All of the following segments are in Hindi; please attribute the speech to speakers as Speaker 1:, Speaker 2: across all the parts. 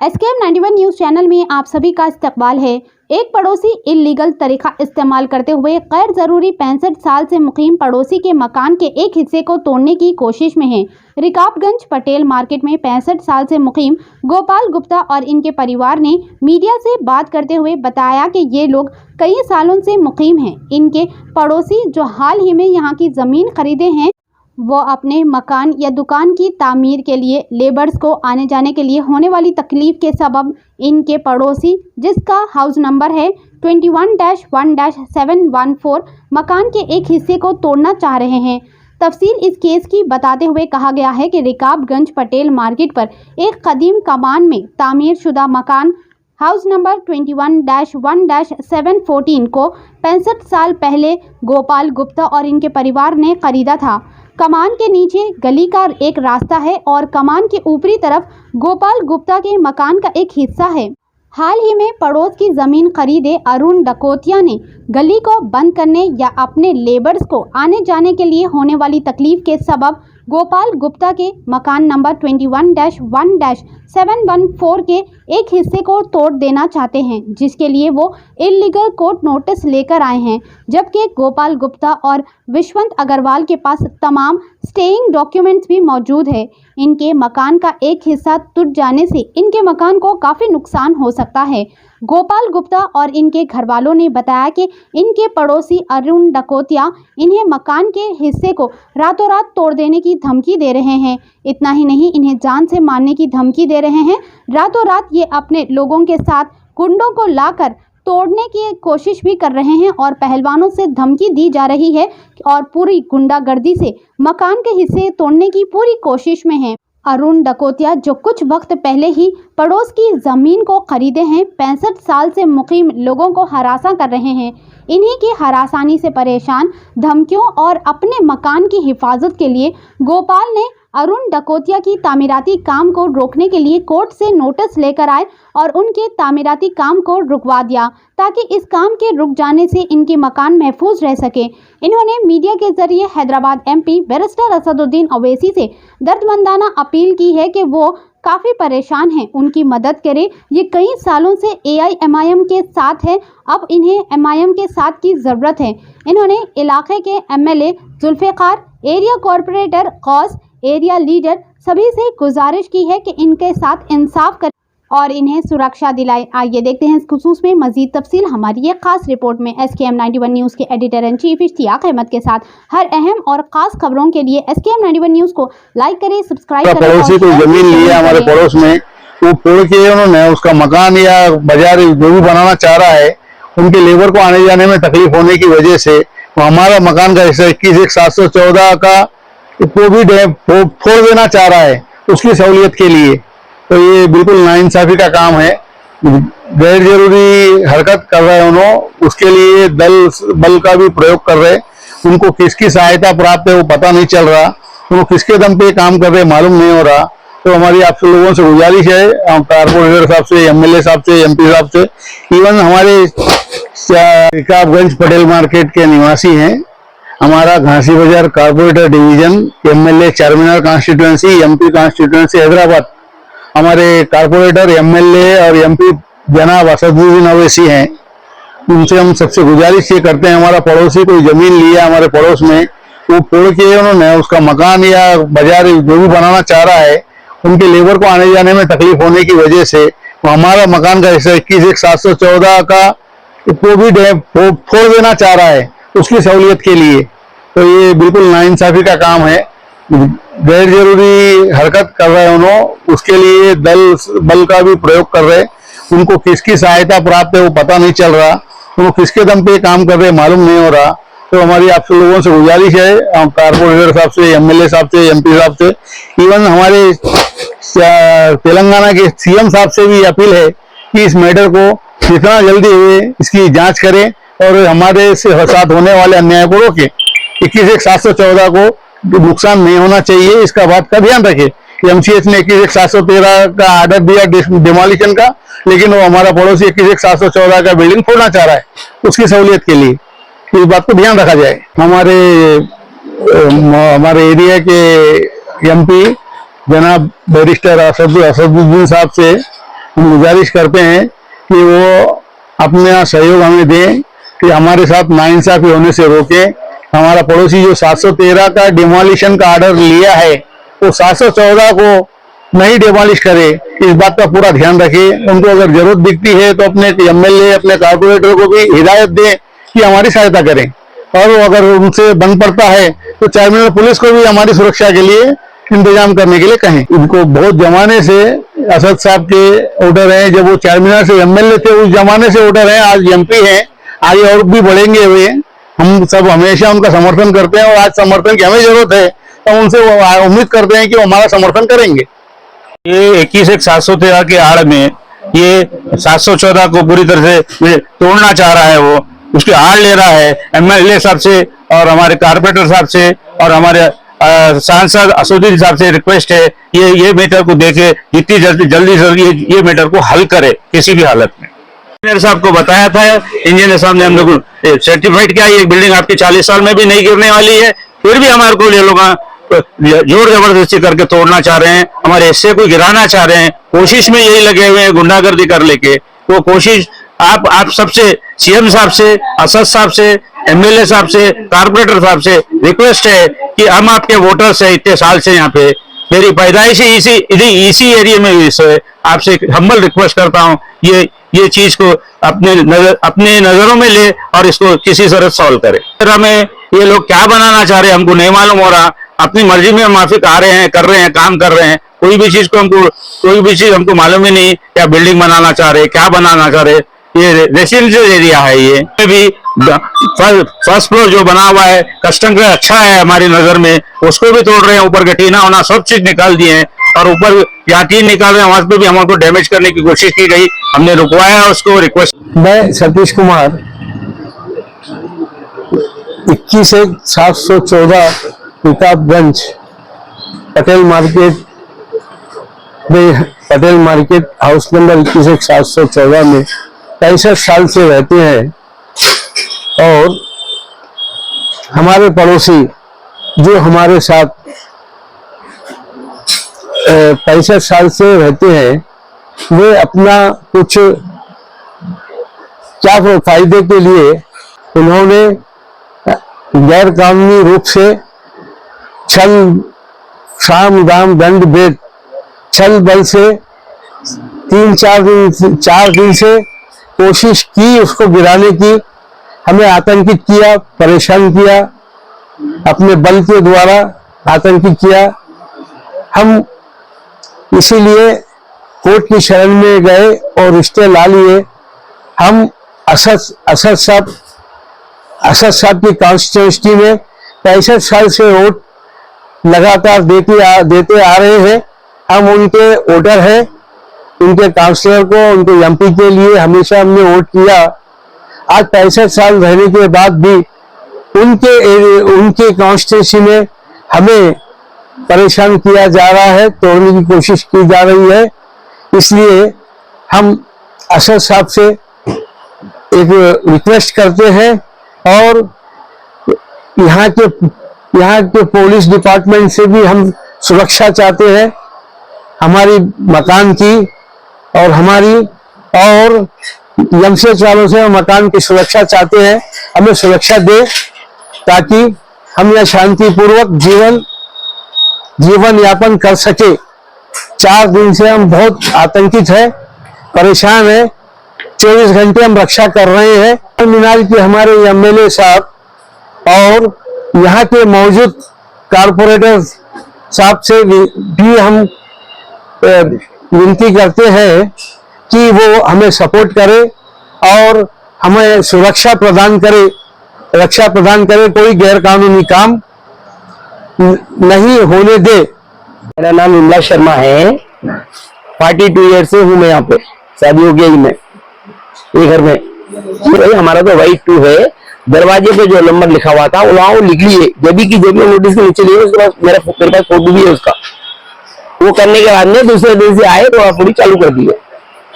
Speaker 1: SKM 91 न्यूज़ चैनल में आप सभी का इस्तकबाल है। एक पड़ोसी इल्लीगल तरीका इस्तेमाल करते हुए गैर ज़रूरी 65 साल से मुकीम पड़ोसी के मकान के एक हिस्से को तोड़ने की कोशिश में है। रिकाबगंज पटेल मार्केट में 65 साल से मुकीम गोपाल गुप्ता और इनके परिवार ने मीडिया से बात करते हुए बताया कि ये लोग कई सालों से मुकीम हैं। इनके पड़ोसी जो हाल ही में यहाँ की ज़मीन खरीदे हैं, वो अपने मकान या दुकान की तामीर के लिए लेबर्स को आने जाने के लिए होने वाली तकलीफ़ के सबब इनके पड़ोसी, जिसका हाउस नंबर है 21-1-714, मकान के एक हिस्से को तोड़ना चाह रहे हैं। तफसील इस केस की बताते हुए कहा गया है कि रिकाबगंज पटेल मार्केट पर एक कदीम कमान में तामीर शुदा मकान हाउस नंबर 21-1-714 को 65 साल पहले गोपाल गुप्ता और इनके परिवार ने खरीदा था। कमान के नीचे गली का एक रास्ता है और कमान के ऊपरी तरफ गोपाल गुप्ता के मकान का एक हिस्सा है। हाल ही में पड़ोस की ज़मीन खरीदे अरुण डकोतिया ने गली को बंद करने या अपने लेबर्स को आने जाने के लिए होने वाली तकलीफ़ के सबब गोपाल गुप्ता के मकान नंबर 21-1-714 के एक हिस्से को तोड़ देना चाहते हैं, जिसके लिए वो इल्लीगल कोर्ट नोटिस लेकर आए हैं। जबकि गोपाल गुप्ता और विश्वंत अग्रवाल के पास तमाम स्टेइंग डॉक्यूमेंट्स भी मौजूद है। इनके मकान का एक हिस्सा टूट जाने से इनके मकान को काफ़ी नुकसान हो सकता है। गोपाल गुप्ता और इनके घरवालों ने बताया कि इनके पड़ोसी अरुण डकोतिया इन्हें मकान के हिस्से को रातों रात तोड़ देने की धमकी दे रहे हैं। इतना ही नहीं, इन्हें जान से मारने की धमकी दे रहे हैं। रातों रात ये अपने लोगों के साथ गुंडों को लाकर तोड़ने की कोशिश भी कर रहे हैं और पहलवानों से धमकी दी जा रही है और पूरी गुंडागर्दी से मकान के हिस्से तोड़ने की पूरी कोशिश में है। अरुण डकोतिया, जो कुछ वक्त पहले ही पड़ोस की ज़मीन को खरीदे हैं, 65 साल से मुकीम लोगों को हरासा कर रहे हैं। इन्हीं की हरासानी से परेशान, धमकियों और अपने मकान की हिफाजत के लिए गोपाल ने अरुण डकोतिया की तामीराती काम को रोकने के लिए कोर्ट से नोटिस लेकर आए और उनके तामीराती काम को रुकवा दिया, ताकि इस काम के रुक जाने से इनके मकान महफूज रह सके। इन्होंने मीडिया के जरिए हैदराबाद MP बैरिस्टर असदुद्दीन ओवैसी से दर्दमंदाना अपील की है कि वो काफ़ी परेशान हैं, उनकी मदद करें। ये कई सालों से AIMIM के साथ है, अब इन्हें MIM के साथ की ज़रूरत है। इन्होंने इलाके के MLA Zulfiqar, area corporator Ghaus, area leader सभी से गुजारिश की है कि इनके साथ इंसाफ करें और इन्हें सुरक्षा दिलाएं। आइए देखते हैं इस खुसूस में मजीद तफसील हमारी एक खास रिपोर्ट में। SKM 91 न्यूज़ के editor in chief Ishtiaq Ahmed के साथ हर अहम और खास खबरों के लिए SKM 91 न्यूज़ को लाइक करें, सब्सक्राइब करें।
Speaker 2: पड़ोसी को जमीन ली है हमारे पड़ोस में, वो तोड़ के उन्होंने उसका मकान या बाजार जो भी बनाना चाह रहा है, उनके लेबर को आने जाने में तकलीफ होने की वजह से वो हमारा मकान का हिस्सा 21-1-714 का को भी फोड़ देना चाह रहा है उसकी सहूलियत के लिए। तो ये बिल्कुल नाइंसाफी का काम है, गैर जरूरी हरकत कर रहे हैं उन्होंने, उसके लिए बल का भी प्रयोग कर रहे हैं। उनको किसकी सहायता प्राप्त है वो पता नहीं चल रहा, उनको किसके दम पे काम कर रहे मालूम नहीं हो रहा। तो हमारी आप लोगों से गुजारिश है, कारपोरेटर साहब से, MLA साहब से, MP साहब से, इवन हमारे रिकाबगंज पटेल मार्केट के निवासी हैं, हमारा घासी बाजार corporator division, MLA Charminar constituency, MP constituency Hyderabad, हमारे कारपोरेटर MLA और MP जनाब असदुद्दीन ओवैसी हैं। उनसे हम सबसे गुजारिश ये करते हैं, हमारा पड़ोसी कोई जमीन लिया हमारे पड़ोस में, वो तोड़ के उन्होंने उसका मकान या बाजार जो भी बनाना चाह रहा है, उनके लेबर को आने जाने में तकलीफ होने की वजह से वो हमारा मकान का हिस्सा 21-1-714 का को भी फोड़ देना चाह रहा है उसकी सहूलियत के लिए। तो ये बिल्कुल नाइंसाफी का काम है, गैर जरूरी हरकत कर रहे हैं उन्होंने, उसके लिए बल का भी प्रयोग कर रहे हैं। उनको किसकी सहायता प्राप्त है वो पता नहीं चल रहा, उनको किसके दम पे काम कर रहे मालूम नहीं हो रहा। तो हमारी आप लोगों से गुजारिश है, कारपोरेटर साहब से, MLA साहब से, MP साहब से, इवन हमारे तेलंगाना के CM साहब से भी अपील है कि इस मैटर को जितना जल्दी हुए इसकी जांच करें और हमारे साथ होने वाले अन्याय को रोके। 21-1-714 को नुकसान नहीं होना चाहिए, इसका बात का ध्यान रखें। MCH ने 21-713 का आर्डर दिया डिमोलिशन का, लेकिन वो हमारा पड़ोसी 21-1-714 का बिल्डिंग फोड़ना चाह रहा है उसकी सहूलियत के लिए। इस बात को ध्यान रखा जाए। हमारे एरिया के MP जनाब बैरिस्टर असदुद्दीन साहब से हम गुजारिश करते हैं कि वो अपना सहयोग हमें दें कि हमारे साथ नाइंसाफी होने से रोके। हमारा पड़ोसी जो 713 का डिमोलिशन का ऑर्डर लिया है वो 714 को नहीं डिमोलिश करे, इस बात का पूरा ध्यान रखे। उनको अगर जरूरत दिखती है तो अपने एमएलए अपने कारपोरेटर को भी हिदायत दें कि हमारी सहायता करें, और अगर उनसे बन पड़ता है तो चारमीनार पुलिस को भी हमारी सुरक्षा के लिए इंतजाम करने के लिए कहें। इनको बहुत जमाने से असद साहब के ऑर्डर हैं, जब वो चारमीनार से एमएलए थे उस जमाने से ऑर्डर हैं, आज एमपी हैं, आगे और भी बढ़ेंगे वे। हम सब हमेशा उनका समर्थन करते हैं और आज समर्थन की हमें जरूरत है तो उनसे उम्मीद करते हैं कि वो हमारा समर्थन करेंगे।
Speaker 3: ये 21/713 के आड़ में ये 714 को पूरी तरह से तोड़ना चाह रहा है, वो उसकी आड़ ले रहा है। एमएलए साहब से और हमारे कारपोरेटर साहब से और हमारे सांसद असदुद्दीन साहब से रिक्वेस्ट है ये मैटर को देखे जितनी जल्दी ये मैटर को हल करे किसी भी हालत में। इंजीनियर साहब को बताया था, इंजीनियर साहब ने हम लोग सर्टिफाइड किया ये बिल्डिंग आपकी 40 साल में भी नहीं गिरने वाली है, फिर भी हमारे को ये लोग जोर जबरदस्ती करके तोड़ना चाह रहे हैं, हमारे हिस्से को गिराना चाह रहे हैं। कोशिश में यही लगे हुए हैं गुंडागर्दी कर लेके। वो कोशिश आप सबसे सीएम साहब से, असद साहब से, एमएलए साहब से, कारपोरेटर साहब से रिक्वेस्ट है कि हम आपके वोटर्स हैं, इतने साल से यहाँ पे मेरी पैदाइश इसी एरिया में हुई है, आपसे हम्बल रिक्वेस्ट करता हूँ ये चीज को अपने नजरों में ले और इसको किसी तरह सॉल्व करे। हमें ये लोग क्या बनाना चाह रहे हैं हमको नहीं मालूम हो रहा, अपनी मर्जी में माफिक आ रहे हैं, कर रहे हैं, काम कर रहे हैं, कोई भी चीज हमको मालूम ही नहीं, क्या बिल्डिंग बनाना चाह रहे, क्या बनाना चाह रहे। ये रेसिडेंशियल एरिया है, ये भी फर्स्ट फ्लोर जो बना हुआ है कस्टम का अच्छा है हमारी नजर में, उसको भी तोड़ रहे हैं, ऊपर के टीना होना सब चीज निकाल दिए हैं और ऊपर या टीन निकाल रहे हैं, वहां पे भी हमको डैमेज करने की कोशिश की गई, हमने रुकवाया उसको। रिक्वेस्ट
Speaker 4: मैं Satish Kumar 21/714 Rakabganj Patel market house number 21/714 में 65 साल से रहते हैं। और हमारे पड़ोसी जो हमारे साथ 65 साल से रहते हैं, वे अपना कुछ क्या फायदे के लिए उन्होंने गैर कानूनी रूप से छल साम दाम दंड भेद छल बल से 4 दिन से कोशिश की उसको गिराने की, हमें आतंकित किया, परेशान किया, अपने बल के द्वारा आतंकित किया। हम इसीलिए कोर्ट की शरण में गए और रिश्ते ला लिए। हम असद साहब की कॉन्स्टिट्यूंसी में 65 साल से वोट लगातार देते आ रहे हैं। हम उनके वोटर हैं, उनके काउंसलर को, उनके एमपी के लिए हमेशा हमने वोट किया। आज 65 साल रहने के बाद भी उनके कॉन्स्टिट्यूंसी में हमें परेशान किया जा रहा है, तोड़ने की कोशिश की जा रही है। इसलिए हम असद साहब से एक रिक्वेस्ट करते हैं और यहाँ के पुलिस डिपार्टमेंट से भी हम सुरक्षा चाहते हैं, हमारी मकान की और हमारी और एमसीएच वालों से मकान की सुरक्षा चाहते हैं। हमें सुरक्षा दे ताकि हम यह शांतिपूर्वक जीवन यापन कर सके। 4 दिन से हम बहुत आतंकित है, परेशान है, 24 घंटे हम रक्षा कर रहे हैं। मीनार के हमारे एमएलए साहब और यहाँ के मौजूद कारपोरेटर साहब से भी हम विनती करते हैं कि वो हमें सपोर्ट करे और हमें सुरक्षा प्रदान करे, रक्षा प्रदान करे, कोई गैर कानूनी काम नहीं होने दे।
Speaker 5: मेरा नाम विमला शर्मा है, 42 ईयर से हूँ मैं यहाँ पे, शादी हो गई मैं ये घर में। तो हमारा तो वाइट 2 है, दरवाजे पे जो नंबर लिखा हुआ था वहाँ वो लिख लिए, जबी की जबी नोटिस के नीचे लिए, उसके बाद मेरे पास फोटो भी है उसका। वो करने के बाद में दूसरे दिन से आए तो पूरी चालू कर दिए।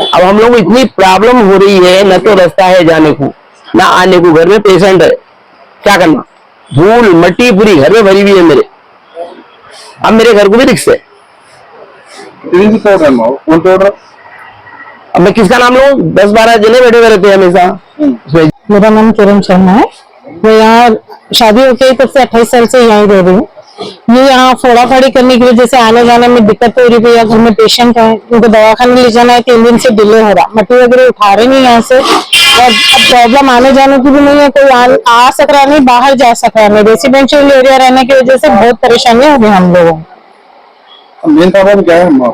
Speaker 5: अब हम लोग को इतनी प्रॉब्लम हो रही है, न तो रास्ता है जाने को ना आने को, घर में पेशेंट है, क्या करना, धूल मट्टी पूरी घर में भरी हुई है मेरे। अब मेरे घर को भी रिक्स है। अब मैं किसका नाम लूं? 10-12 जने बैठे हुए रहते हैं हमेशा।
Speaker 6: मेरा नाम किरण शर्मा है। मैं यहाँ शादी होके तब से 28 साल से यहीं रह रही हूँ। ये यहाँ फोड़ा फाड़ी करने की वजह से आने जाने में दिक्कत हो रही है। घर में पेशेंट है, उनको दवाखाने ले जाना है, 3 दिन से डिले हो रहा, मट्टी वगैरह उठा रहे नहीं यहाँ से। और अब प्रॉब्लम आने जाने की भी नहीं है, कोई आ सक रहा नहीं, बाहर जा सक रहा नहीं। रेसिडेंशियल एरिया रहने की वजह से बहुत परेशानी हो गई हम लोगों को।
Speaker 2: मेन प्रॉब्लम क्या है?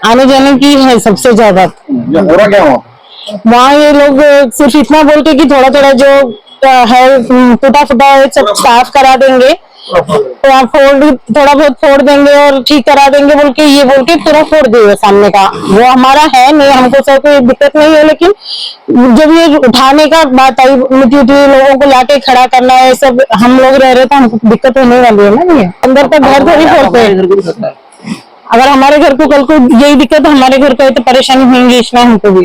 Speaker 6: आने जाने की है सबसे ज्यादा।
Speaker 2: हो रहा क्या
Speaker 6: वहाँ ये लोग सिर्फ इतना बोलते कि थोड़ा थोड़ा जो है टूटा फूटा है सब साफ करा देंगे, तो आप थोड़ा बहुत फोड़ देंगे और ठीक करा देंगे बोल के पूरा फोड़ दिए सामने का। वो हमारा है नहीं, हमको सब कोई दिक्कत नहीं है, लेकिन जब ये उठाने का बात आई, मिट्टी लोगों को लाके खड़ा करना है, सब हम लोग रह रहे तो हमको दिक्कत होने वाली है ना। ये अंदर तक घर थोड़ी फोड़ते हैं। अगर हमारे घर को कल को यही दिक्कत हमारे घर को है तो परेशानी होंगी इसमें हमको भी।